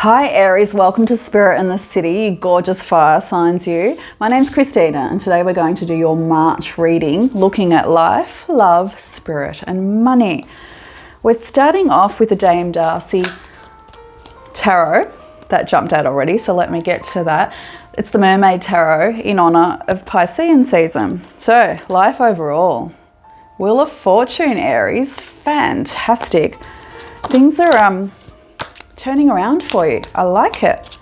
Hi Aries, welcome to Spirit in the City, you gorgeous fire signs you. My name's Cristina and today we're going to do your March reading, looking at life, love, spirit and money. We're starting off with the Dame Darcy Tarot. That jumped out already, so let me get to that. It's the Mermaid Tarot in honour of Piscean season. So, life overall. Wheel of Fortune, Aries, fantastic. Things are turning around for you. I like it.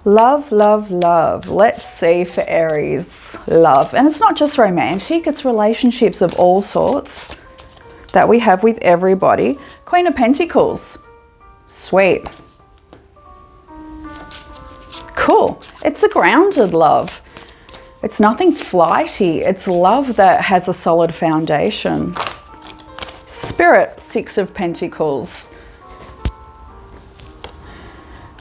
Love, love, love. Let's see for Aries, love. And it's not just romantic, it's relationships of all sorts that we have with everybody. Queen of Pentacles. Sweet. Cool. It's a grounded love. It's nothing flighty. It's love that has a solid foundation. Spirit, Six of Pentacles.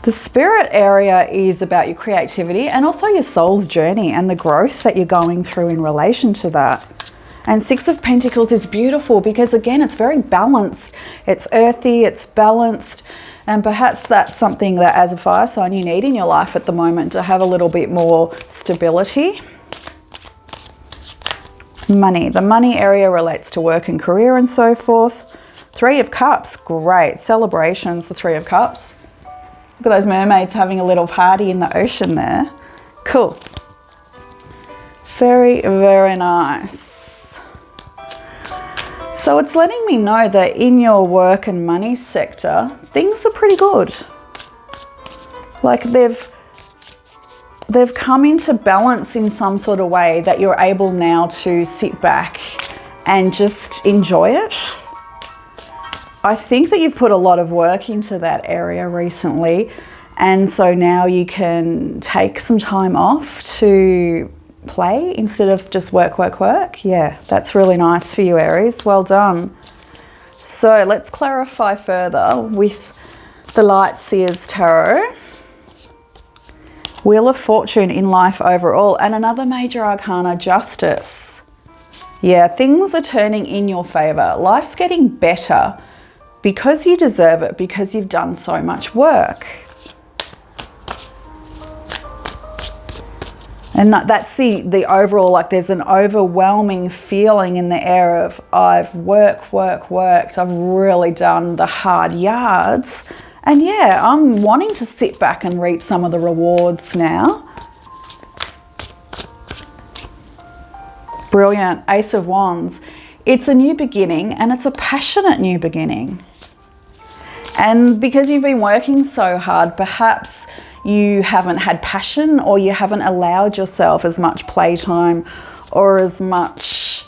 The spirit area is about your creativity and also your soul's journey and the growth that you're going through in relation to that. And Six of Pentacles is beautiful because, again, it's very balanced. It's earthy, it's balanced. And perhaps that's something that as a fire sign you need in your life at the moment to have a little bit more stability. Money. The money area relates to work and career and so forth. Three of Cups. Great. Celebrations, the Three of Cups. Look at those mermaids having a little party in the ocean there. Cool. Very, very nice. So it's letting me know that in your work and money sector, things are pretty good. Like they've come into balance in some sort of way that you're able now to sit back and just enjoy it. I think that you've put a lot of work into that area recently, and so now you can take some time off to play instead of just work, work, work. Yeah, that's really nice for you, Aries. Well done. So let's clarify further with the Light Seers Tarot. Wheel of Fortune in life overall, and another major arcana, Justice. Yeah, things are turning in your favor. Life's getting better because you deserve it, because you've done so much work. And that's the overall, like there's an overwhelming feeling in the air of I've worked, I've really done the hard yards. And yeah, I'm wanting to sit back and reap some of the rewards now. Brilliant. Ace of Wands. It's a new beginning and it's a passionate new beginning. And because you've been working so hard, perhaps you haven't had passion or you haven't allowed yourself as much playtime or as much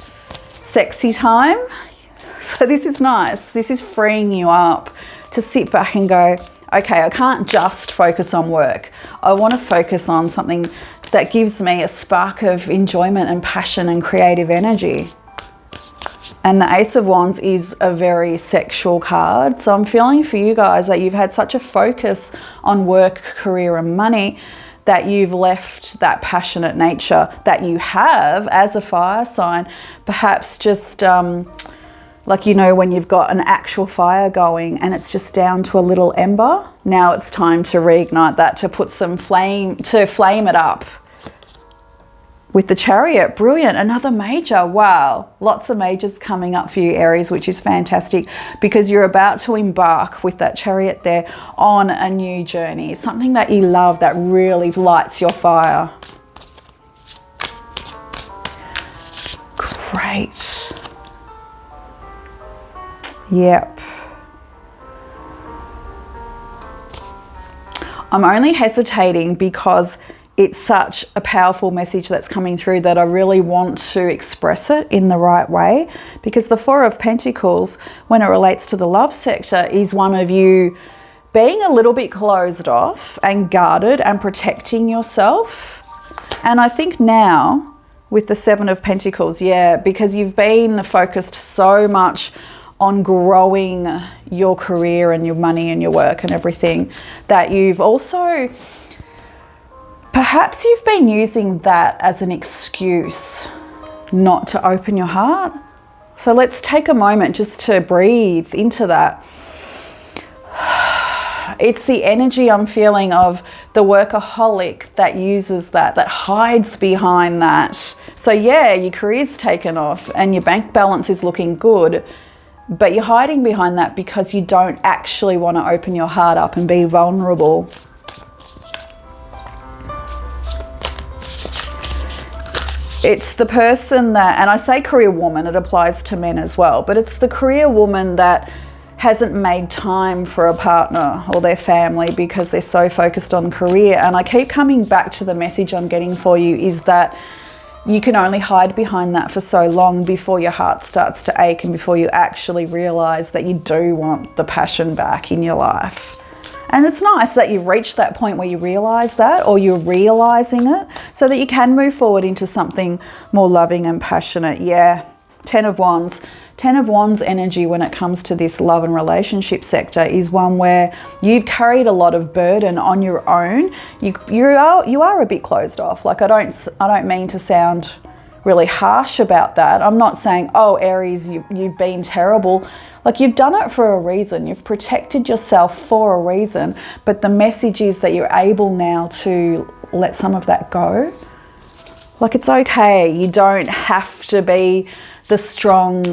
sexy time. So this is nice. This is freeing you up to sit back and go, okay, I can't just focus on work. I want to focus on something that gives me a spark of enjoyment and passion and creative energy. And the Ace of Wands is a very sexual card. So I'm feeling for you guys that you've had such a focus on work, career and money that you've left that passionate nature that you have as a fire sign. Perhaps just like, you know, when you've got an actual fire going and it's just down to a little ember. Now it's time to reignite that, to put some flame, to flame it up. With the Chariot, brilliant, another major, wow. Lots of majors coming up for you, Aries, which is fantastic because you're about to embark with that Chariot there on a new journey, something that you love that really lights your fire. Great. Yep. I'm only hesitating because it's such a powerful message that's coming through that I really want to express it in the right way, because the Four of Pentacles, when it relates to the love sector, is one of you being a little bit closed off and guarded and protecting yourself. And I think now with the Seven of Pentacles, yeah, because you've been focused so much on growing your career and your money and your work and everything, that you've also, perhaps you've been using that as an excuse not to open your heart. So let's take a moment just to breathe into that. It's the energy I'm feeling of the workaholic that uses that hides behind that. So yeah, your career's taken off and your bank balance is looking good, but you're hiding behind that because you don't actually want to open your heart up and be vulnerable. It's the person that, and I say career woman, it applies to men as well, but it's the career woman that hasn't made time for a partner or their family because they're so focused on career. And I keep coming back to the message I'm getting for you is that you can only hide behind that for so long before your heart starts to ache and before you actually realize that you do want the passion back in your life. And it's nice that you've reached that point where you realize that, or you're realizing it, so that you can move forward into something more loving and passionate. Yeah, 10 of Wands. 10 of Wands energy when it comes to this love and relationship sector is one where you've carried a lot of burden on your own. You are a bit closed off. Like I don't mean to sound really harsh about that. I'm not saying, oh, Aries, you've been terrible. Like you've done it for a reason. You've protected yourself for a reason. But the message is that you're able now to let some of that go. Like it's okay. You don't have to be the strong,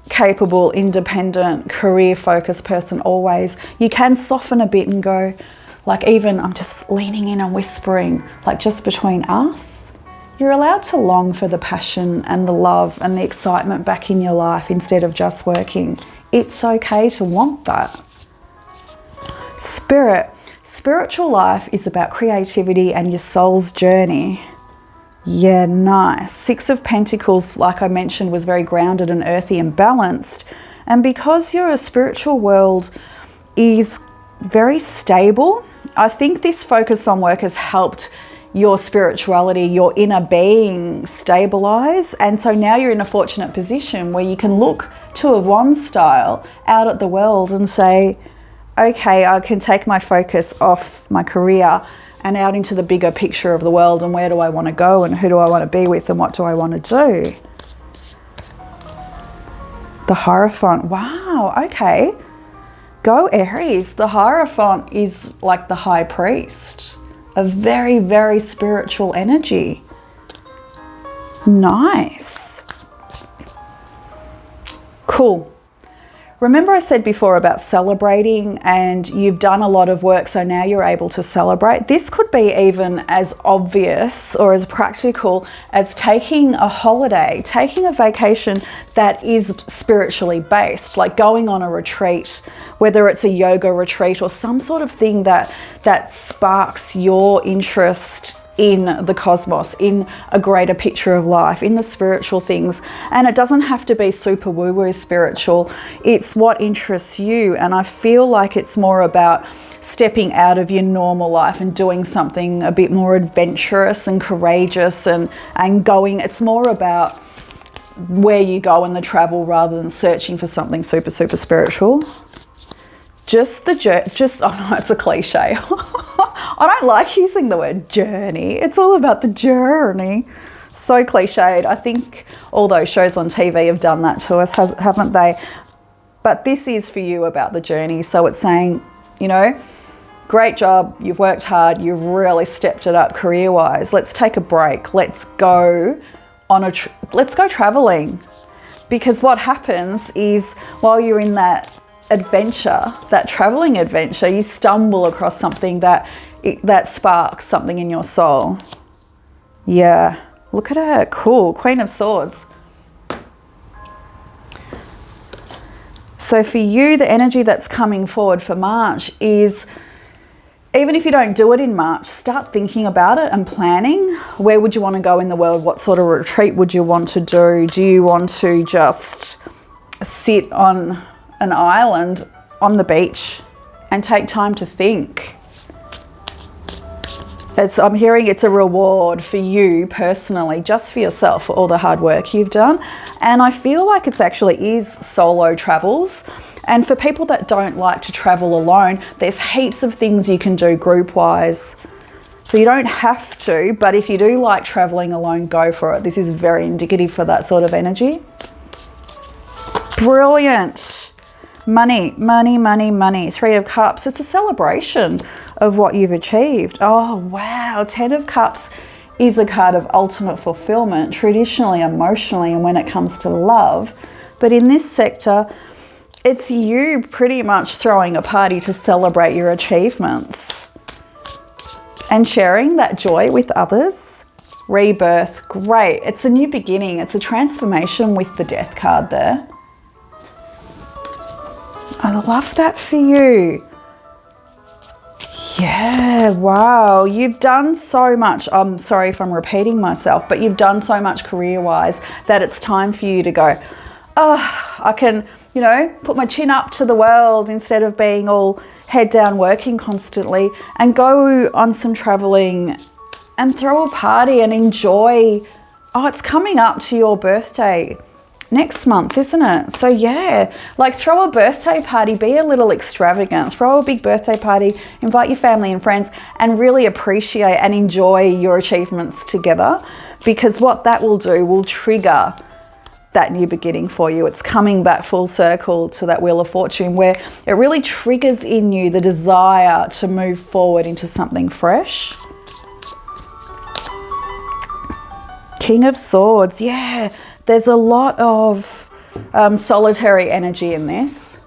capable, independent, career-focused person always. You can soften a bit and go, like even I'm just leaning in and whispering, like just between us. You're allowed to long for the passion and the love and the excitement back in your life instead of just working. It's okay to want that. Spiritual life is about creativity and your soul's journey. Yeah, nice. 6 of Pentacles, like I mentioned, was very grounded and earthy and balanced. And because your spiritual world is very stable, I think this focus on work has helped your spirituality, your inner being stabilize. And so now you're in a fortunate position where you can look 2 of Wands style out at the world and say, okay, I can take my focus off my career and out into the bigger picture of the world, and where do I want to go and who do I want to be with and what do I want to do? The Hierophant. Wow, okay. Go Aries. The Hierophant is like the high priest. A very, very spiritual energy. Nice. Cool. Remember I said before about celebrating, and you've done a lot of work, so now you're able to celebrate. This could be even as obvious or as practical as taking a holiday, taking a vacation that is spiritually based, like going on a retreat, whether it's a yoga retreat or some sort of thing that sparks your interest in the cosmos, in a greater picture of life, in the spiritual things. And it doesn't have to be super woo-woo spiritual. It's what interests you. And I feel like it's more about stepping out of your normal life and doing something a bit more adventurous and courageous and going. It's more about where you go and the travel rather than searching for something super, super spiritual. Oh no, it's a cliche. I don't like using the word journey. It's all about the journey. So cliched. I think all those shows on TV have done that to us, haven't they? But this is for you about the journey. So it's saying, you know, great job. You've worked hard. You've really stepped it up career-wise. Let's take a break. Let's go traveling. Because what happens is while you're in that adventure, that traveling adventure, you stumble across something that sparks something in your soul. Yeah, look at her. Cool. Queen of Swords. So for you, the energy that's coming forward for March is, even if you don't do it in March, start thinking about it and planning. Where would you want to go in the world? What sort of retreat would you want to do? Do you want to just sit on an island on the beach and take time to think? I'm hearing it's a reward for you personally, just for yourself, for all the hard work you've done. And I feel like it actually is solo travels. And for people that don't like to travel alone, there's heaps of things you can do group-wise. So you don't have to, but if you do like traveling alone, go for it. This is very indicative for that sort of energy. Brilliant. Money, money, money, money. 3 of Cups. It's a celebration of what you've achieved. Oh, wow. 10 of Cups is a card of ultimate fulfillment, traditionally, emotionally, and when it comes to love. But in this sector, it's you pretty much throwing a party to celebrate your achievements and sharing that joy with others. Rebirth, great. It's a new beginning. It's a transformation with the Death card there. I love that for you. Yeah, wow. You've done so much. I'm sorry if I'm repeating myself, but you've done so much career-wise that it's time for you to go, oh, I can, you know, put my chin up to the world instead of being all head down working constantly, and go on some traveling and throw a party and enjoy. Oh, it's coming up to your birthday next month, isn't it? So yeah, like throw a birthday party, be a little extravagant, throw a big birthday party, invite your family and friends, and really appreciate and enjoy your achievements together, because what that will do will trigger that new beginning for you. It's coming back full circle to that Wheel of Fortune, where it really triggers in you the desire to move forward into something fresh. King of Swords, yeah. There's a lot of solitary energy in this.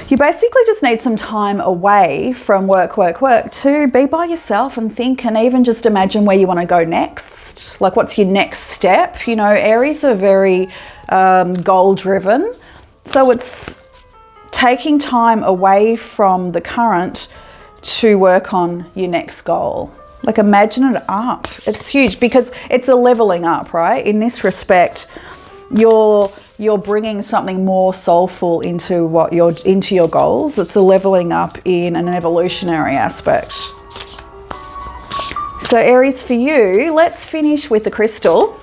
You basically just need some time away from work to be by yourself and think, and even just imagine where you want to go next. Like, what's your next step? You know, Aries are very goal driven. So it's taking time away from the current to work on your next goal. Like, imagine it up. It's huge because it's a leveling up, right? In this respect, you're bringing something more soulful into your goals. It's a leveling up in an evolutionary aspect. So Aries, for you, let's finish with the crystal.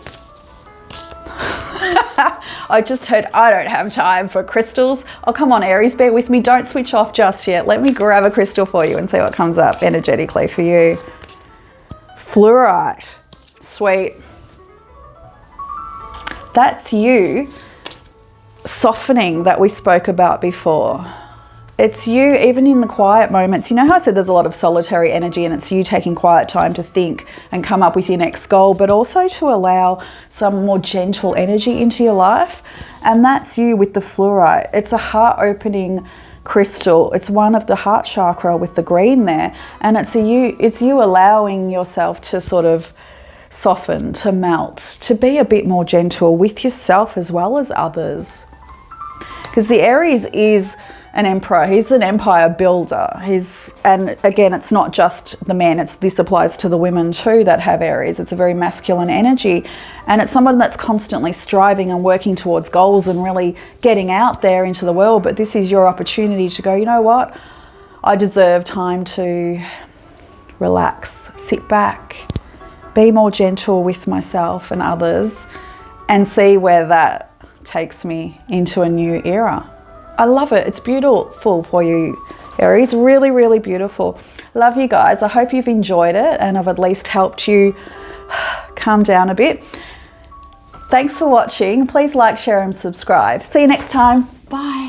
I just heard I don't have time for crystals. Oh, come on, Aries, bear with me. Don't switch off just yet. Let me grab a crystal for you and see what comes up energetically for you. Fluorite, sweet. That's you softening that we spoke about before. It's you, even in the quiet moments. You know how I said there's a lot of solitary energy, and it's you taking quiet time to think and come up with your next goal, but also to allow some more gentle energy into your life. And that's you with the fluorite. It's a heart-opening crystal. It's one of the heart chakra with the green there, and it's you allowing yourself to sort of soften, to melt, to be a bit more gentle with yourself as well as others. Because the Aries is an emperor. He's an empire builder. And again, it's not just the men. This applies to the women too that have Aries. It's a very masculine energy, and it's someone that's constantly striving and working towards goals and really getting out there into the world. But this is your opportunity to go, you know what? I deserve time to relax, sit back, be more gentle with myself and others, and see where that takes me into a new era. I love it. It's beautiful for you, Aries. Really, really beautiful. Love you guys. I hope you've enjoyed it and I've at least helped you calm down a bit. Thanks for watching. Please like, share and subscribe. See you next time. Bye.